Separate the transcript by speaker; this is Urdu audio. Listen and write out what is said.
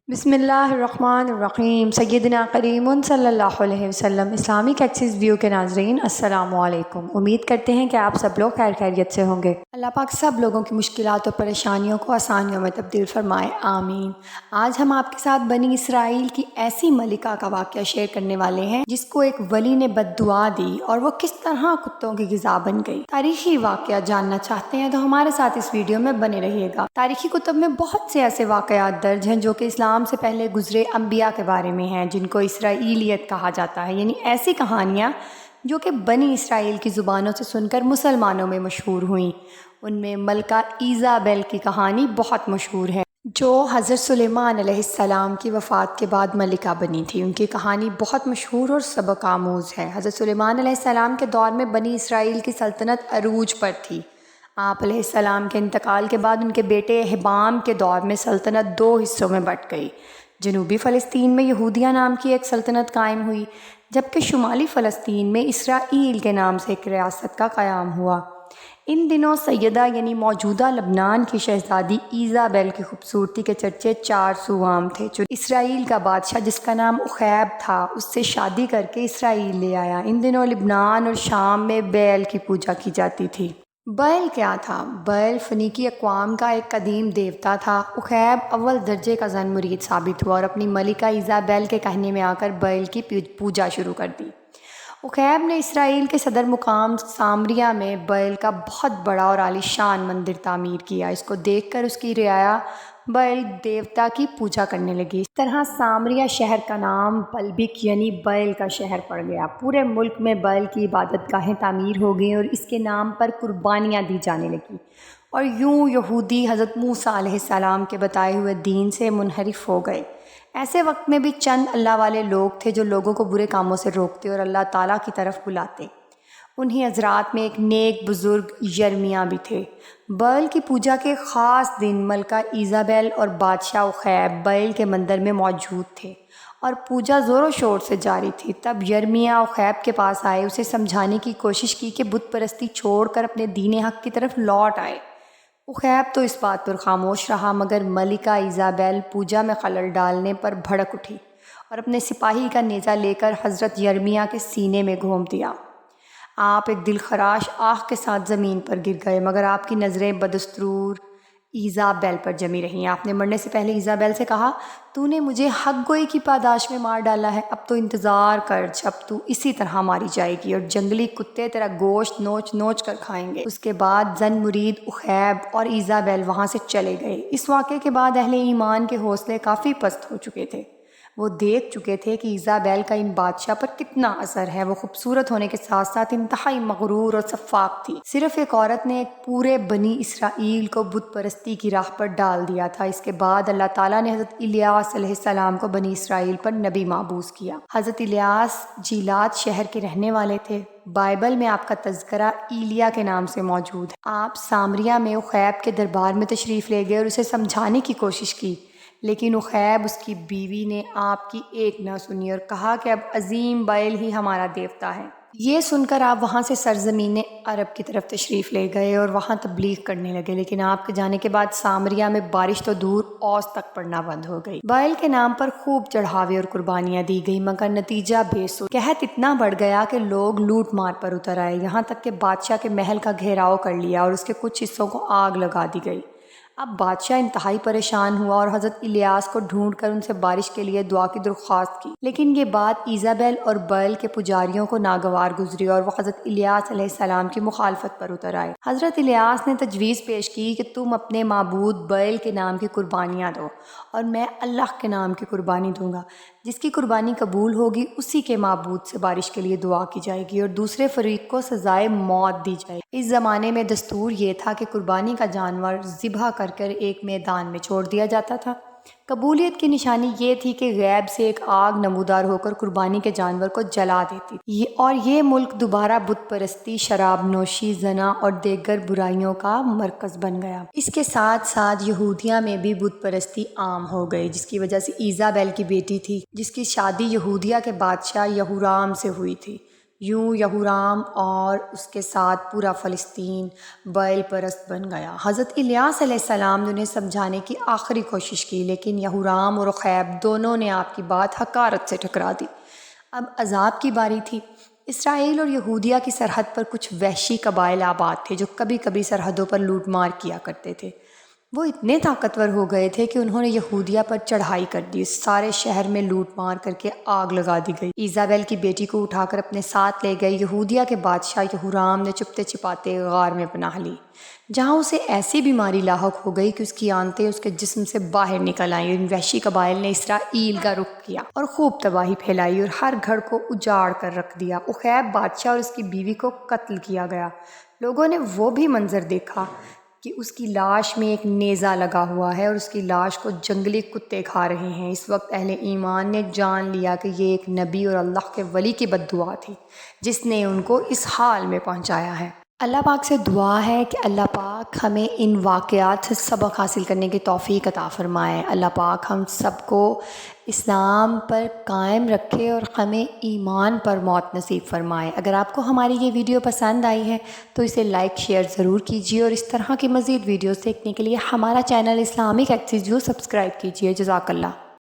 Speaker 1: بسم اللہ الرحمن الرحیم سیدنا کریم صلی اللہ علیہ وسلم۔ اسلامک ایکسس ویو کے ناظرین السلام علیکم۔ امید کرتے ہیں کہ آپ سب لوگ خیر خیریت سے ہوں گے۔ اللہ پاک سب لوگوں کی مشکلات اور پریشانیوں کو آسانیوں میں تبدیل فرمائے، آمین۔ آج ہم آپ کے ساتھ بنی اسرائیل کی ایسی ملکہ کا واقعہ شیئر کرنے والے ہیں جس کو ایک ولی نے بد دعا دی اور وہ کس طرح کتوں کی غذا بن گئی۔ تاریخی واقعہ جاننا چاہتے ہیں تو ہمارے ساتھ اس ویڈیو میں بنے رہیے گا۔ تاریخی کتب میں بہت سے ایسے واقعات درج ہیں جو کہ اسلام سے پہلے گزرے انبیاء کے بارے میں ہیں، جن کو اسرائیلیت کہا جاتا ہے، یعنی ایسی کہانیاں جو کہ بنی اسرائیل کی زبانوں سے سن کر مسلمانوں میں مشہور ہوئیں۔ ان میں ملکہ ایزابل کی کہانی بہت مشہور ہے، جو حضرت سلیمان علیہ السلام کی وفات کے بعد ملکہ بنی تھی۔ ان کی کہانی بہت مشہور اور سبق آموز ہے۔ حضرت سلیمان علیہ السلام کے دور میں بنی اسرائیل کی سلطنت عروج پر تھی۔ آپ علیہ السلام کے انتقال کے بعد ان کے بیٹے حبام کے دور میں سلطنت دو حصوں میں بٹ گئی۔ جنوبی فلسطین میں یہودیہ نام کی ایک سلطنت قائم ہوئی، جبکہ شمالی فلسطین میں اسرائیل کے نام سے ایک ریاست کا قیام ہوا۔ ان دنوں سیدہ یعنی موجودہ لبنان کی شہزادی ایزابل کی خوبصورتی کے چرچے چار سو عام تھے۔ اسرائیل کا بادشاہ جس کا نام اخیب تھا اس سے شادی کر کے اسرائیل لے آیا۔ ان دنوں لبنان اور شام میں بیل کی پوجا کی جاتی تھی۔ بیل کیا تھا؟ بیل فنیکی اقوام کا ایک قدیم دیوتا تھا۔ اخیب اول درجے کا زن مرید ثابت ہوا اور اپنی ملکہ ایزابل کے کہنے میں آ کر بیل کی پوجا شروع کر دی۔ اخیب نے اسرائیل کے صدر مقام سامریہ میں بیل کا بہت بڑا اور عالی شان مندر تعمیر کیا۔ اس کو دیکھ کر اس کی رعایا بیل دیوتا کی پوجا کرنے لگی۔ اس طرح سامریہ شہر کا نام بلبک یعنی بیل کا شہر پڑ گیا۔ پورے ملک میں بیل کی عبادت گاہیں تعمیر ہو گئیں اور اس کے نام پر قربانیاں دی جانے لگیں، اور یوں یہودی حضرت موسیٰ علیہ السلام کے بتائے ہوئے دین سے منحرف ہو گئے۔ ایسے وقت میں بھی چند اللہ والے لوگ تھے جو لوگوں کو برے کاموں سے روکتے اور اللہ تعالیٰ کی طرف بلاتے۔ انہی حضرات میں ایک نیک بزرگ یرمیاہ بھی تھے۔ بیل کی پوجا کے خاص دن ملکہ ایزابل اور بادشاہ اخیب بیل کے مندر میں موجود تھے اور پوجا زور و شور سے جاری تھی۔ تب یرمیاہ اخیب کے پاس آئے، اسے سمجھانے کی کوشش کی کہ بت پرستی چھوڑ کر اپنے دین حق کی طرف لوٹ آئے۔ اخیب تو اس بات پر خاموش رہا، مگر ملکہ ایزابل پوجا میں خلل ڈالنے پر بھڑک اٹھی اور اپنے سپاہی کا نیزہ لے کر حضرت یرمیاہ کے سینے میں گھونپ دیا۔ آپ ایک دل خراش آہ کے ساتھ زمین پر گر گئے، مگر آپ کی نظریں بدستور ایزابل پر جمی رہیں۔ آپ نے مرنے سے پہلے ایزابل سے کہا، تو نے مجھے حق گوئی کی پاداش میں مار ڈالا ہے، اب تو انتظار کر جب تو اسی طرح ماری جائے گی اور جنگلی کتے تیرا گوشت نوچ نوچ کر کھائیں گے۔ اس کے بعد زن مرید اخیب اور ایزابل وہاں سے چلے گئے۔ اس واقعے کے بعد اہل ایمان کے حوصلے کافی پست ہو چکے تھے۔ وہ دیکھ چکے تھے کہ ایزابل کا ان بادشاہ پر کتنا اثر ہے۔ وہ خوبصورت ہونے کے ساتھ ساتھ انتہائی مغرور اور سفاک تھی۔ صرف ایک عورت نے ایک پورے بنی اسرائیل کو بت پرستی کی راہ پر ڈال دیا تھا۔ اس کے بعد اللہ تعالیٰ نے حضرت الیاس علیہ السلام کو بنی اسرائیل پر نبی مابعوث کیا۔ حضرت الیاس جیلات شہر کے رہنے والے تھے۔ بائبل میں آپ کا تذکرہ ایلیا کے نام سے موجود ہے۔ آپ سامریہ میں اخیب کے دربار میں تشریف لے گئے اور اسے سمجھانے کی کوشش کی، لیکن اخیب اس کی بیوی نے آپ کی ایک نہ سنی اور کہا کہ اب عظیم بیل ہی ہمارا دیوتا ہے۔ یہ سن کر آپ وہاں سے سرزمین عرب کی طرف تشریف لے گئے اور وہاں تبلیغ کرنے لگے، لیکن آپ کے جانے کے بعد سامریہ میں بارش تو دور اوس تک پڑنا بند ہو گئی۔ بیل کے نام پر خوب چڑھاوے اور قربانیاں دی گئی، مگر نتیجہ بے سود۔ قحط اتنا بڑھ گیا کہ لوگ لوٹ مار پر اتر آئے، یہاں تک کہ بادشاہ کے محل کا گھیراؤ کر لیا اور اس کے کچھ حصوں کو آگ لگا دی گئی۔ اب بادشاہ انتہائی پریشان ہوا اور حضرت الیاس کو ڈھونڈ کر ان سے بارش کے لیے دعا کی درخواست کی، لیکن یہ بات ایزابل اور بیل کے پجاریوں کو ناگوار گزری اور وہ حضرت الیاس علیہ السلام کی مخالفت پر اتر آئے۔ حضرت الیاس نے تجویز پیش کی کہ تم اپنے معبود بیل کے نام کی قربانیاں دو اور میں اللہ کے نام کی قربانی دوں گا۔ جس کی قربانی قبول ہوگی اسی کے معبود سے بارش کے لیے دعا کی جائے گی اور دوسرے فریق کو سزائے موت دی جائے گی۔ اس زمانے میں دستور یہ تھا کہ قربانی کا جانور ذبح کر ایک میدان میں چھوڑ دیا جاتا تھا۔ قبولیت کی نشانی یہ تھی کہ غیب سے ایک آگ نمودار ہو کر قربانی کے جانور کو جلا دیتی تھی، اور یہ ملک دوبارہ بت پرستی، شراب نوشی، زنا اور دیگر برائیوں کا مرکز بن گیا۔ اس کے ساتھ ساتھ یہودیہ میں بھی بت پرستی عام ہو گئی، جس کی وجہ سے ایزابل کی بیٹی تھی جس کی شادی یہودیہ کے بادشاہ یہورام سے ہوئی تھی۔ یوں یہورام اور اس کے ساتھ پورا فلسطین بیل پرست بن گیا۔ حضرت الیاس علیہ السلام نے انہیں سمجھانے کی آخری کوشش کی، لیکن یہورام اور رخیب دونوں نے آپ کی بات حقارت سے ٹھکرا دی۔ اب عذاب کی باری تھی۔ اسرائیل اور یہودیہ کی سرحد پر کچھ وحشی قبائل آباد تھے جو کبھی کبھی سرحدوں پر لوٹ مار کیا کرتے تھے۔ وہ اتنے طاقتور ہو گئے تھے کہ انہوں نے یہودیہ پر چڑھائی کر دی۔ سارے شہر میں لوٹ مار کر کے آگ لگا دی گئی۔ ایزابیل کی بیٹی کو اٹھا کر اپنے ساتھ لے گئے۔ یہودیہ کے بادشاہ یہورام نے چپتے چپاتے غار میں پناہ لی، جہاں اسے ایسی بیماری لاحق ہو گئی کہ اس کی آنتیں اس کے جسم سے باہر نکل آئیں۔ ان وحشی قبائل نے اسرائیل کا رخ کیا اور خوب تباہی پھیلائی اور ہر گھر کو اجاڑ کر رکھ دیا۔ اخیب بادشاہ اور اس کی بیوی کو قتل کیا گیا۔ لوگوں نے وہ بھی منظر دیکھا کہ اس کی لاش میں ایک نیزہ لگا ہوا ہے اور اس کی لاش کو جنگلی کتے کھا رہے ہیں۔ اس وقت اہل ایمان نے جان لیا کہ یہ ایک نبی اور اللہ کے ولی کی بد دعا تھی جس نے ان کو اس حال میں پہنچایا ہے۔ اللہ پاک سے دعا ہے کہ اللہ پاک ہمیں ان واقعات سے سبق حاصل کرنے کی توفیق عطا فرمائے۔ اللہ پاک ہم سب کو اسلام پر قائم رکھے اور ہمیں ایمان پر موت نصیب فرمائے۔ اگر آپ کو ہماری یہ ویڈیو پسند آئی ہے تو اسے لائک شیئر ضرور کیجیے اور اس طرح کی مزید ویڈیوز دیکھنے کے لیے ہمارا channel Islamic Access View subscribe کیجیے۔ جزاک اللہ۔